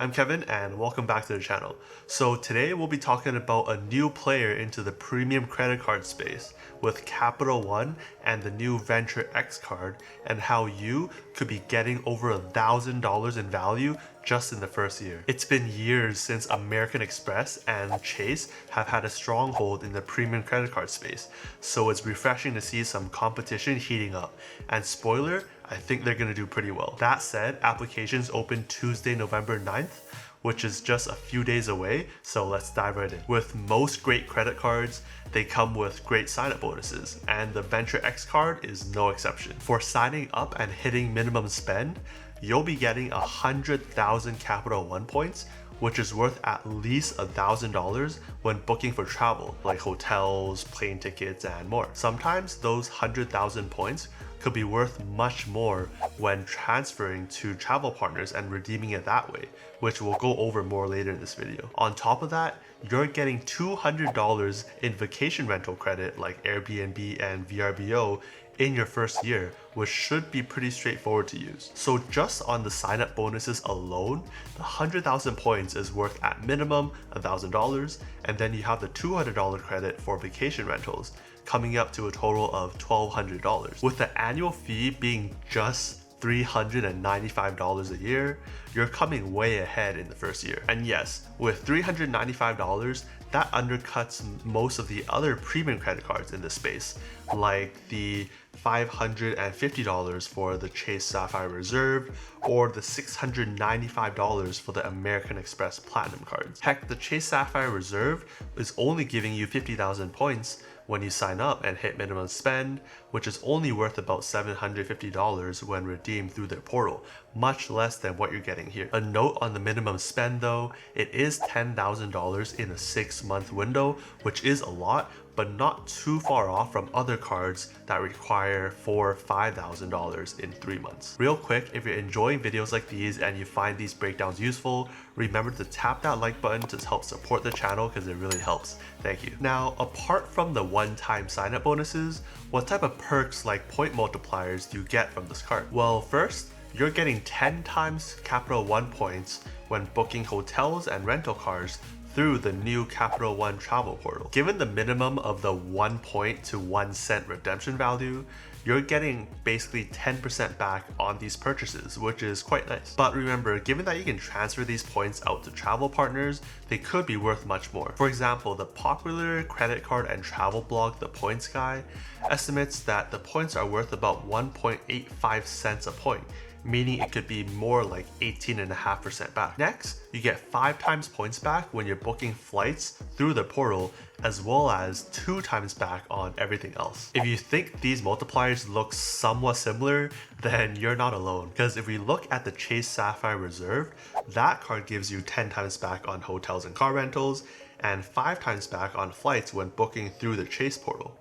I'm Kevin and welcome back to the channel. So today we'll be talking about a new player into the premium credit card space with Capital One and the new Venture X card, and how you could be getting over $1,000 in value just in the first year. It's been years since American Express and Chase have had a stronghold in the premium credit card space, so it's refreshing to see some competition heating up. And spoiler, I think they're gonna do pretty well. That said, applications open Tuesday, November 9th, which is just a few days away, so let's dive right in. With most great credit cards, they come with great sign-up bonuses, and the Venture X card is no exception. For signing up and hitting minimum spend, you'll be getting 100,000 Capital One points, which is worth at least $1,000 when booking for travel, like hotels, plane tickets, and more. Sometimes those 100,000 points could be worth much more when transferring to travel partners and redeeming it that way, which we'll go over more later in this video. On top of that, you're getting $200 in vacation rental credit like Airbnb and VRBO in your first year, which should be pretty straightforward to use. So just on the sign-up bonuses alone, the 100,000 points is worth at minimum $1,000, and then you have the $200 credit for vacation rentals, coming up to a total of $1,200. With the annual fee being just $395 a year, you're coming way ahead in the first year. And yes, with $395, that undercuts most of the other premium credit cards in this space, like the $550 for the Chase Sapphire Reserve or the $695 for the American Express Platinum cards. Heck, the Chase Sapphire Reserve is only giving you 50,000 points when you sign up and hit minimum spend, which is only worth about $750 when redeemed through their portal, much less than what you're getting here. A note on the minimum spend though, it is $10,000 in a 6-month window, which is a lot, but not too far off from other cards that require $4,000 or $5,000 in 3 months. Real quick, if you're enjoying videos like these and you find these breakdowns useful, remember to tap that like button to help support the channel because it really helps. Thank you. Now, apart from the one-time sign-up bonuses, what type of perks like point multipliers do you get from this card? Well, first, you're getting 10 times Capital One points when booking hotels and rental cars through the new Capital One travel portal. Given the minimum of the 1 point to 1 cent redemption value, you're getting basically 10% back on these purchases, which is quite nice. But remember, given that you can transfer these points out to travel partners, they could be worth much more. For example, the popular credit card and travel blog The Points Guy estimates that the points are worth about 1.85 cents a point, meaning it could be more like 18.5% back. Next, you get 5 times points back when you're booking flights through the portal, as well as 2 times back on everything else. If you think these multipliers look somewhat similar, then you're not alone, because if we look at the Chase Sapphire Reserve, that card gives you 10 times back on hotels and car rentals, and 5 times back on flights when booking through the Chase portal.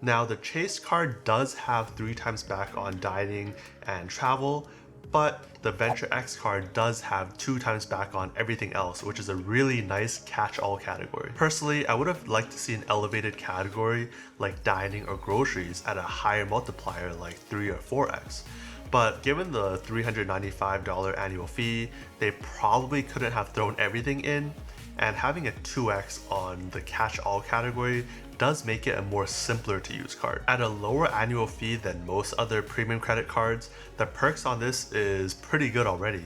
Now, the Chase card does have 3 times back on dining and travel, but the Venture X card does have 2 times back on everything else, which is a really nice catch-all category. Personally, I would have liked to see an elevated category like dining or groceries at a higher multiplier like 3 or 4x. But given the $395 annual fee, they probably couldn't have thrown everything in, and having a 2x on the catch-all category does make it a more simpler to use card. At a lower annual fee than most other premium credit cards, the perks on this is pretty good already,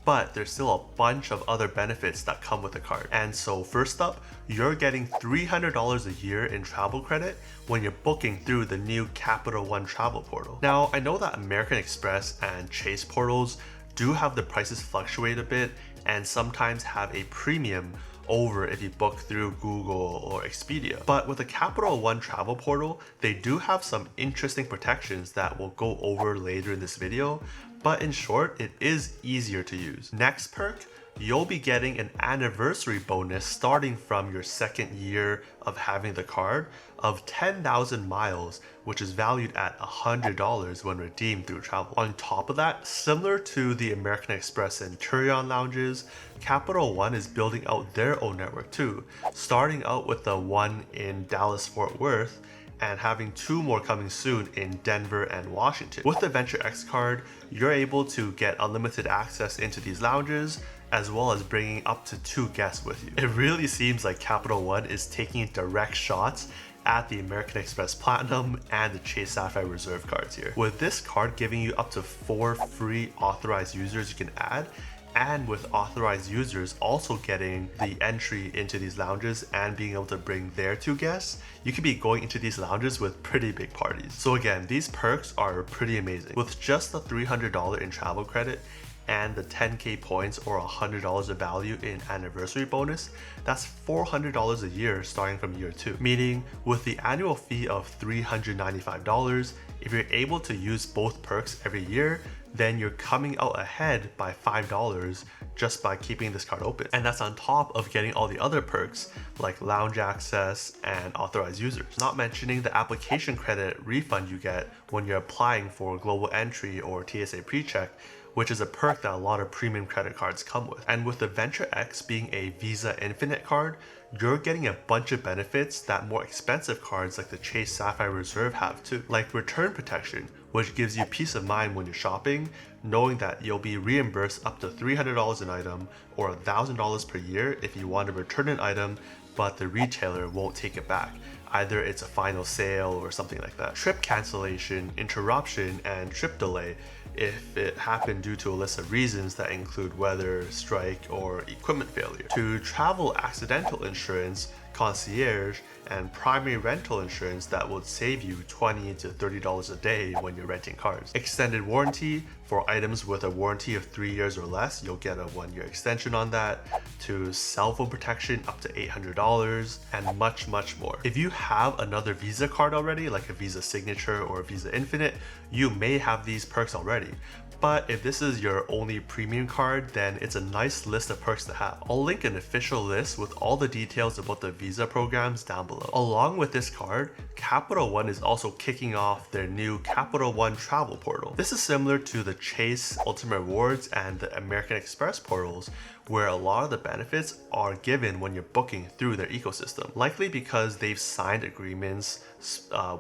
but there's still a bunch of other benefits that come with the card. And so first up, you're getting $300 a year in travel credit when you're booking through the new Capital One travel portal. Now, I know that American Express and Chase portals do have the prices fluctuate a bit and sometimes have a premium over if you book through Google or Expedia. But with the Capital One travel portal, they do have some interesting protections that we'll go over later in this video, but in short, it is easier to use. Next perk, you'll be getting an anniversary bonus starting from your second year of having the card of 10,000 miles, which is valued at $100 when redeemed through travel. On top of that, similar to the American Express and Centurion lounges, Capital One is building out their own network too, starting out with the one in Dallas-Fort Worth and having 2 more coming soon in Denver and Washington. With the Venture X card, you're able to get unlimited access into these lounges, as well as bringing up to 2 guests with you. It really seems like Capital One is taking direct shots at the American Express Platinum and the Chase Sapphire Reserve cards here. With this card giving you up to 4 free authorized users you can add, and with authorized users also getting the entry into these lounges and being able to bring their 2 guests, you could be going into these lounges with pretty big parties. So again, these perks are pretty amazing. With just the $300 in travel credit and the 10k points or $100 of value in anniversary bonus, that's $400 a year starting from year 2. Meaning with the annual fee of $395, if you're able to use both perks every year, then you're coming out ahead by $5 just by keeping this card open. And that's on top of getting all the other perks like lounge access and authorized users. Not mentioning the application credit refund you get when you're applying for global entry or TSA PreCheck, which is a perk that a lot of premium credit cards come with. And with the Venture X being a Visa Infinite card, you're getting a bunch of benefits that more expensive cards like the Chase Sapphire Reserve have too, like return protection, which gives you peace of mind when you're shopping, knowing that you'll be reimbursed up to $300 an item or $1,000 per year if you want to return an item, but the retailer won't take it back. Either it's a final sale or something like that. Trip cancellation, interruption, and trip delay if it happened due to a list of reasons that include weather, strike, or equipment failure. To travel accidental insurance, concierge, and primary rental insurance that would save you $20 to $30 a day when you're renting cars. Extended warranty for items with a warranty of 3 years or less, you'll get a 1-year extension on that. To cell phone protection up to $800 and much more. If you have another Visa card already, like a Visa Signature or a Visa Infinite, you may have these perks already. But if this is your only premium card, then it's a nice list of perks to have. I'll link an official list with all the details about the Visa programs down below. Along with this card, Capital One is also kicking off their new Capital One travel portal. This is similar to the Chase Ultimate Rewards and the American Express portals, where a lot of the benefits are given when you're booking through their ecosystem. Likely because they've signed agreements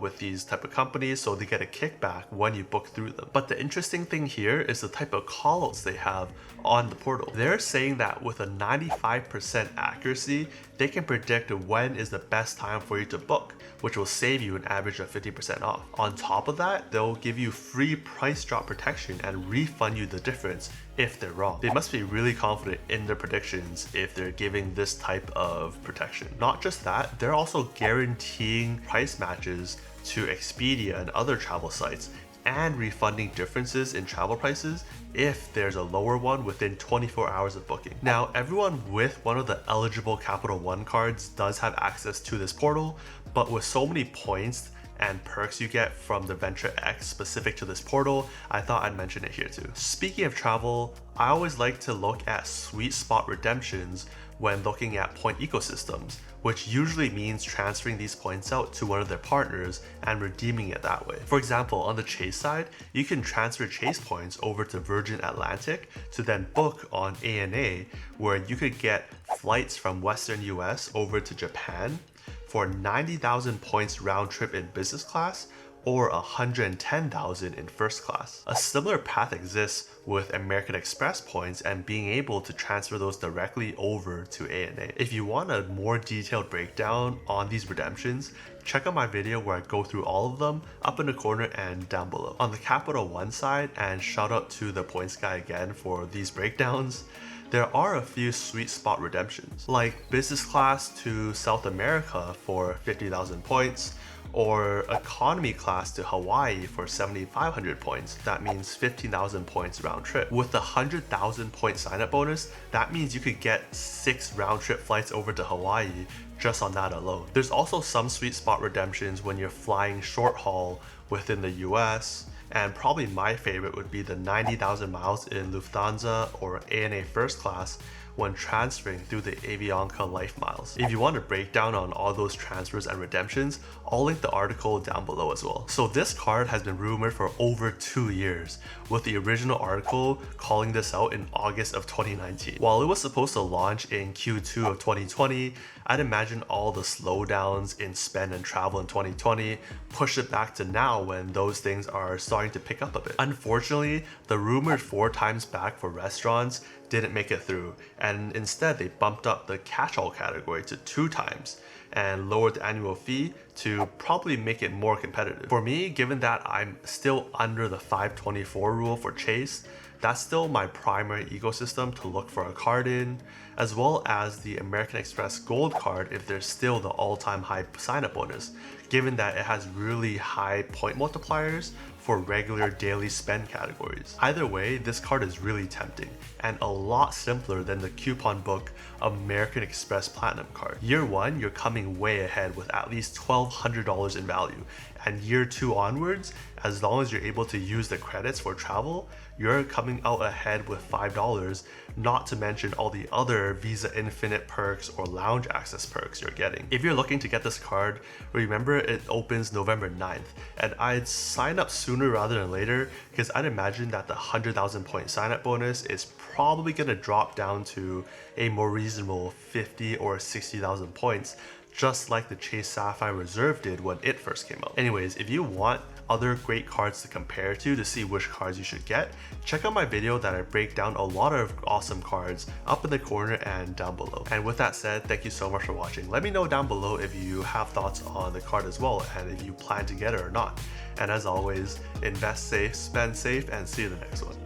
with these type of companies, so they get a kickback when you book through them. But the interesting thing here is the type of callouts they have on the portal. They're saying that with a 95% accuracy, they can predict when is the best time for you to book, which will save you an average of 50% off. On top of that, they'll give you free price drop protection and refund you the difference if they're wrong. They must be really confident in their predictions if they're giving this type of protection. Not just that, they're also guaranteeing price matches to Expedia and other travel sites and refunding differences in travel prices if there's a lower one within 24 hours of booking. Now, everyone with one of the eligible Capital One cards does have access to this portal, but with so many points and perks you get from the Venture X specific to this portal, I thought I'd mention it here too. Speaking of travel, I always like to look at sweet spot redemptions when looking at point ecosystems, which usually means transferring these points out to one of their partners and redeeming it that way. For example, on the Chase side, you can transfer Chase points over to Virgin Atlantic to then book on ANA, where you could get flights from Western US over to Japan for 90,000 points round trip in business class or 110,000 in first class. A similar path exists with American Express points and being able to transfer those directly over to ANA. If you want a more detailed breakdown on these redemptions, check out my video where I go through all of them up in the corner and down below. On the Capital One side, and shout out to the points guy again for these breakdowns, there are a few sweet spot redemptions, like business class to South America for 50,000 points, or economy class to Hawaii for 7,500 points. That means 15,000 points round trip. With the 100,000 point sign up bonus, that means you could get 6 round trip flights over to Hawaii just on that alone. There's also some sweet spot redemptions when you're flying short haul within the US, and probably my favorite would be the 90,000 miles in Lufthansa or ANA first class when transferring through the Avianca Life Miles. If you want a breakdown on all those transfers and redemptions, I'll link the article down below as well. So this card has been rumored for over 2 years, with the original article calling this out in August of 2019. While it was supposed to launch in Q2 of 2020, I'd imagine all the slowdowns in spend and travel in 2020 pushed it back to now when those things are starting to pick up a bit. Unfortunately, the rumored 4 times back for restaurants didn't make it through, and instead they bumped up the catch-all category to 2 times and lowered the annual fee to probably make it more competitive. For me, given that I'm still under the 524 rule for Chase, that's still my primary ecosystem to look for a card in, as well as the American Express Gold card if there's still the all-time high sign-up bonus, given that it has really high point multipliers for regular daily spend categories. Either way, this card is really tempting and a lot simpler than the coupon book American Express Platinum card. Year 1, you're coming way ahead with at least $1,200 in value, and year 2 onwards, as long as you're able to use the credits for travel, you're coming out ahead with $5, not to mention all the other Visa Infinite perks or lounge access perks you're getting. If you're looking to get this card, remember it opens November 9th, and I'd sign up sooner rather than later because I'd imagine that the 100,000 point sign up bonus is probably going to drop down to a more reasonable 50 or 60,000 points, just like the Chase Sapphire Reserve did when it first came out. Anyways, if you want other great cards to compare to see which cards you should get, check out my video that I break down a lot of awesome cards up in the corner and down below. And with that said, thank you so much for watching. Let me know down below if you have thoughts on the card as well and if you plan to get it or not. And as always, invest safe, spend safe, and see you in the next one.